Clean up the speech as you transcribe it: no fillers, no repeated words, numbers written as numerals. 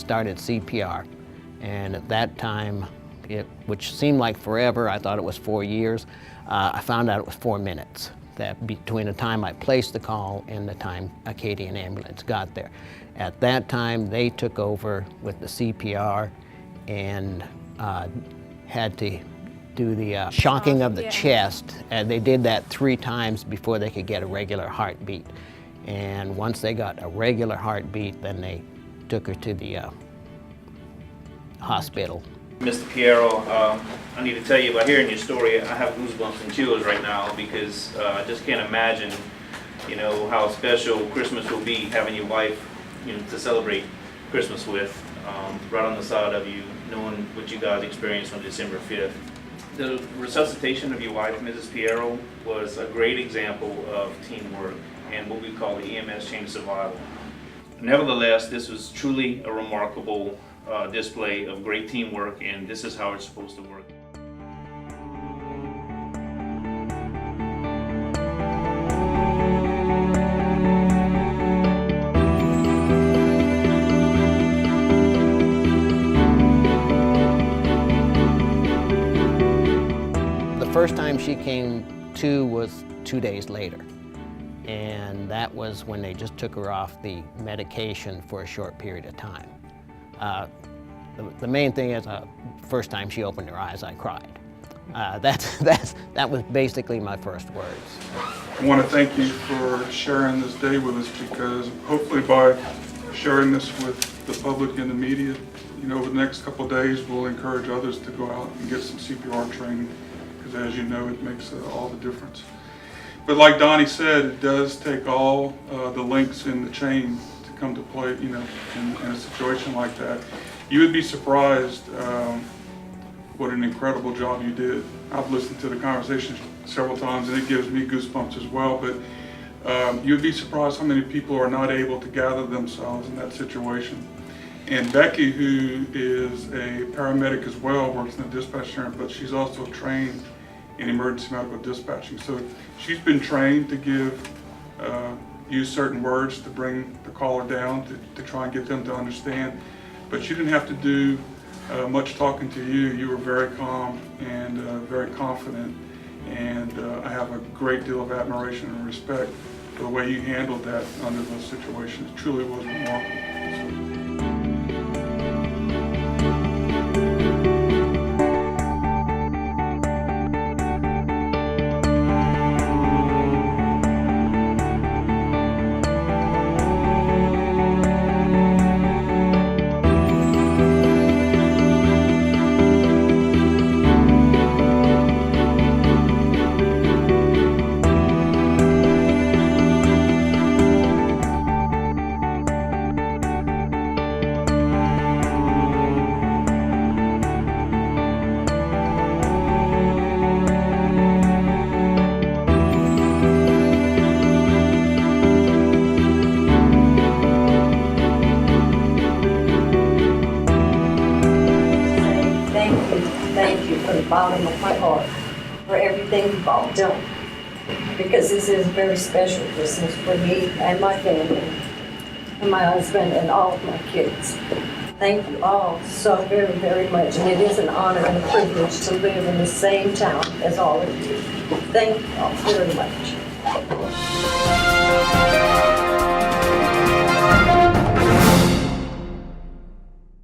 started CPR. And at that time, which seemed like forever, I thought it was 4 years, I found out it was 4 minutes. That between the time I placed the call and the time Acadian ambulance got there. At that time, they took over with the CPR and had to do the shocking of the chest, and they did that 3 times before they could get a regular heartbeat. And once they got a regular heartbeat, then they took her to the hospital. Mr. Pierro, I need to tell you about hearing your story. I have goosebumps and chills right now because I just can't imagine, you know, how special Christmas will be having your wife, you know, to celebrate Christmas with, right on the side of you, knowing what you guys experienced on December 5th. The resuscitation of your wife, Mrs. Pierro, was a great example of teamwork and what we call the EMS chain of survival. Nevertheless, this was truly a remarkable display of great teamwork, and this is how it's supposed to work. The first time she came to was 2 days later. And that was when they just took her off the medication for a short period of time. The main thing is, first time she opened her eyes, I cried. That was basically my first words. I want to thank you for sharing this day with us, because hopefully by sharing this with the public and the media, you know, over the next couple of days, we'll encourage others to go out and get some CPR training, because as you know, it makes all the difference. But like Donnie said, it does take all the links in the chain to come to play, you know, in a situation like that. You would be surprised what an incredible job you did. I've listened to the conversation several times, and it gives me goosebumps as well, but you'd be surprised how many people are not able to gather themselves in that situation. And Becky, who is a paramedic as well, works in the dispatch center, but she's also trained in emergency medical dispatching. So she's been trained to use certain words to bring the caller down, to try and get them to understand. But she didn't have to do much talking to you. You were very calm and very confident. And I have a great deal of admiration and respect for the way you handled that under those situations. It truly was remarkable. Thank you from the bottom of my heart for everything you've all done, because this is a very special Christmas for me and my family and my husband and all of my kids. Thank you all so very, very much, and it is an honor and a privilege to live in the same town as all of you. Thank you all very much.